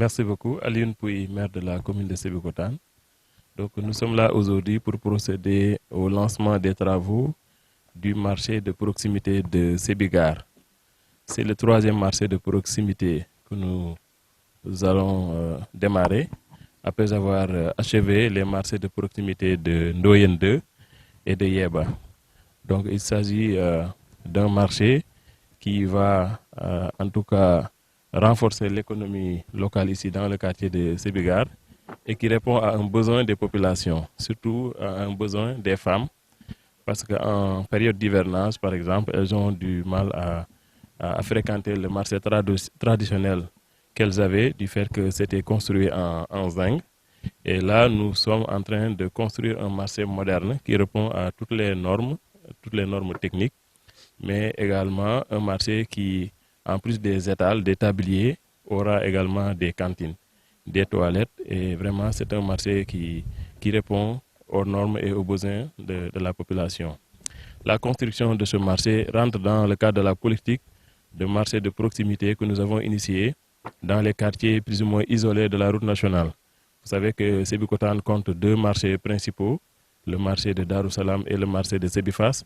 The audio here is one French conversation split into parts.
Merci beaucoup. Alioune Pouy, maire de la commune de Sébikotane. Donc, nous sommes là aujourd'hui pour procéder au lancement des travaux du marché de proximité de Sébigare. C'est le troisième marché de proximité que nous allons démarrer après avoir achevé les marchés de proximité de Ndoyen 2 et de Yeba. Donc, il s'agit d'un marché qui va en tout cas renforcer l'économie locale ici dans le quartier de Sébigare et qui répond à un besoin des populations, surtout à un besoin des femmes, parce qu'en période d'hivernage, par exemple, elles ont du mal à fréquenter le marché traditionnel qu'elles avaient, du fait que c'était construit en zinc. Et là, nous sommes en train de construire un marché moderne qui répond à toutes les normes techniques, mais également un marché qui, en plus des étals, des tabliers, aura également des cantines, des toilettes. Et vraiment, c'est un marché qui répond aux normes et aux besoins de la population. La construction de ce marché rentre dans le cadre de la politique de marché de proximité que nous avons initiée dans les quartiers plus ou moins isolés de la route nationale. Vous savez que Sébikotane compte deux marchés principaux, le marché de Darussalam et le marché de Sébifas,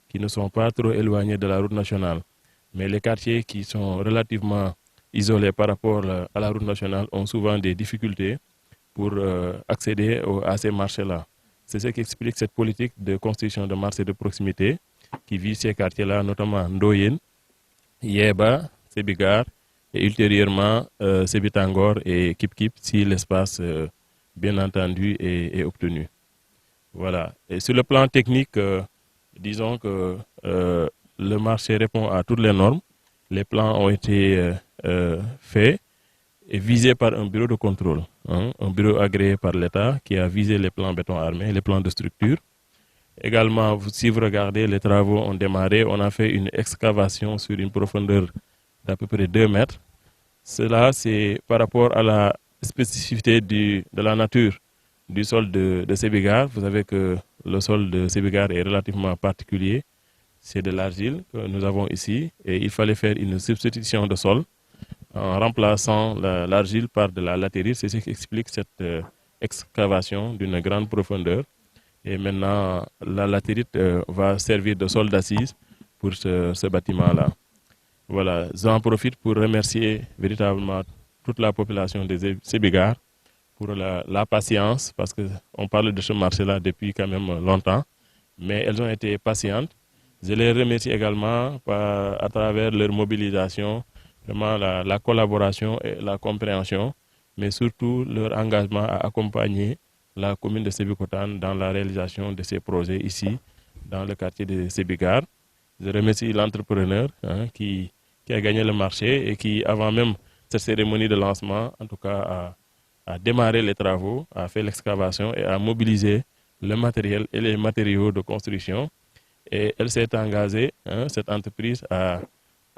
qui ne sont pas trop éloignés de la route nationale. Mais les quartiers qui sont relativement isolés par rapport à la route nationale ont souvent des difficultés pour accéder à ces marchés-là. C'est ce qui explique cette politique de construction de marchés de proximité qui vise ces quartiers-là, notamment Ndoyen, Yeba, Sébigare et ultérieurement Sébitangor et Kip-Kip si l'espace, bien entendu, est obtenu. Voilà. Et sur le plan technique, disons que le marché répond à toutes les normes. Les plans ont été faits et visés par un bureau de contrôle, un bureau agréé par l'État qui a visé les plans béton armé, les plans de structure. Également, si vous regardez, les travaux ont démarré, on a fait une excavation sur une profondeur d'à peu près 2 mètres. Cela, c'est par rapport à la spécificité de la nature du sol de Sébigare. Vous savez que le sol de Sébigare est relativement particulier. C'est de l'argile que nous avons ici et il fallait faire une substitution de sol en remplaçant l'argile par de la latérite. C'est ce qui explique cette excavation d'une grande profondeur. Et maintenant, la latérite va servir de sol d'assise pour ce bâtiment-là. Voilà, j'en profite pour remercier véritablement toute la population de Sébigare pour la patience, parce qu'on parle de ce marché-là depuis quand même longtemps, mais elles ont été patientes. Je les remercie également à travers leur mobilisation, vraiment la collaboration et la compréhension, mais surtout leur engagement à accompagner la commune de Sébikotane dans la réalisation de ces projets ici, dans le quartier de Sébigare. Je remercie l'entrepreneur qui a gagné le marché et qui, avant même cette cérémonie de lancement, en tout cas, a démarré les travaux, a fait l'excavation et a mobilisé le matériel et les matériaux de construction. Et elle s'est engagée, cette entreprise, à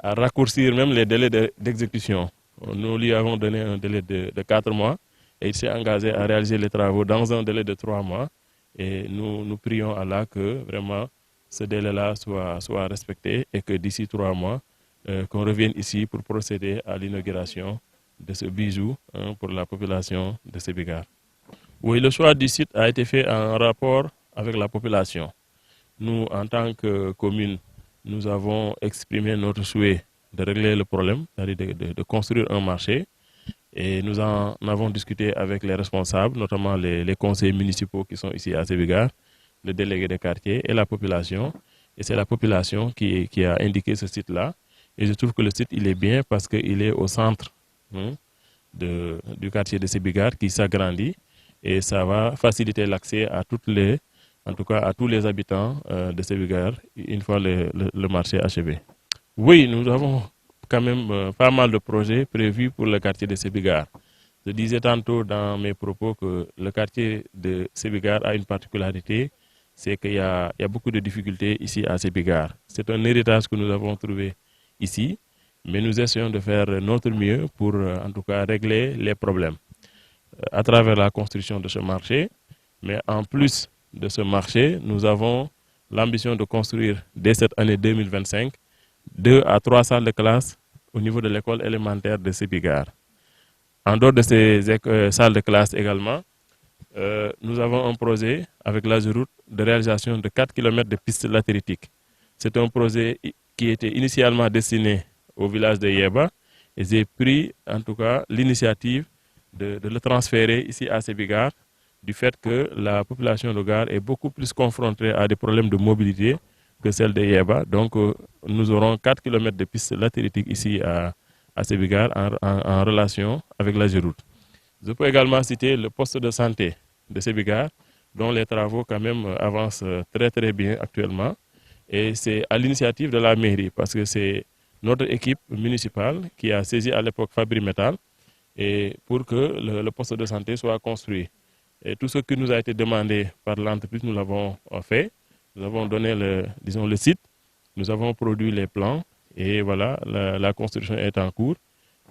raccourcir même les délais d'exécution. Nous lui avons donné un délai de 4 mois et il s'est engagé à réaliser les travaux dans un délai de 3 mois. Et nous prions Allah que vraiment ce délai-là soit respecté et que d'ici 3 mois, qu'on revienne ici pour procéder à l'inauguration de ce bijou pour la population de Sébigare. Oui, le choix du site a été fait en rapport avec la population. Nous, en tant que commune, nous avons exprimé notre souhait de régler le problème, c'est-à-dire de construire un marché. Et nous en avons discuté avec les responsables, notamment les conseillers municipaux qui sont ici à Sébigare, le délégué de quartier et la population. Et c'est la population qui a indiqué ce site-là. Et je trouve que le site, il est bien parce qu'il est au centre du quartier de Sébigare qui s'agrandit. Et ça va faciliter l'accès à en tout cas à tous les habitants de Sébigare une fois le marché achevé. Oui, nous avons quand même pas mal de projets prévus pour le quartier de Sébigare. Je disais tantôt dans mes propos que le quartier de Sébigare a une particularité, c'est qu'il y a beaucoup de difficultés ici à Sébigare. C'est un héritage que nous avons trouvé ici, mais nous essayons de faire notre mieux pour en tout cas régler les problèmes à travers la construction de ce marché. Mais en plus de ce marché, nous avons l'ambition de construire dès cette année 2025 2 à 3 salles de classe au niveau de l'école élémentaire de Sébigare. En dehors de ces salles de classe également, nous avons un projet avec l'AGEROUTE de réalisation de 4 km de pistes latéritiques. C'est un projet qui était initialement destiné au village de Yeba et j'ai pris en tout cas l'initiative de le transférer ici à Sébikar du fait que la population de Gare est beaucoup plus confrontée à des problèmes de mobilité que celle de Yeba. Donc nous aurons 4 km de pistes latéritiques ici à Sébikar en relation avec l'AGEROUTE. Je peux également citer le poste de santé de Sébikar, dont les travaux quand même avancent très bien actuellement. Et c'est à l'initiative de la mairie, parce que c'est notre équipe municipale qui a saisi à l'époque Fabri-Métal et pour que le poste de santé soit construit. Et tout ce qui nous a été demandé par l'entreprise, nous l'avons fait. Nous avons donné le site, nous avons produit les plans et voilà, la construction est en cours.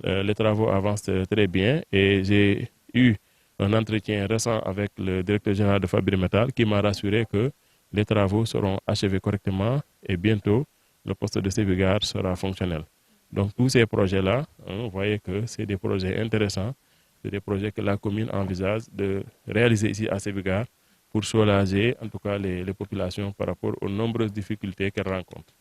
Les travaux avancent très bien et j'ai eu un entretien récent avec le directeur général de Fabri-Métal qui m'a rassuré que les travaux seront achevés correctement et bientôt le poste de Sébikar sera fonctionnel. Donc tous ces projets-là, vous voyez que c'est des projets intéressants, c'est des projets que la commune envisage de réaliser ici à Sébikar pour soulager en tout cas les populations par rapport aux nombreuses difficultés qu'elles rencontrent.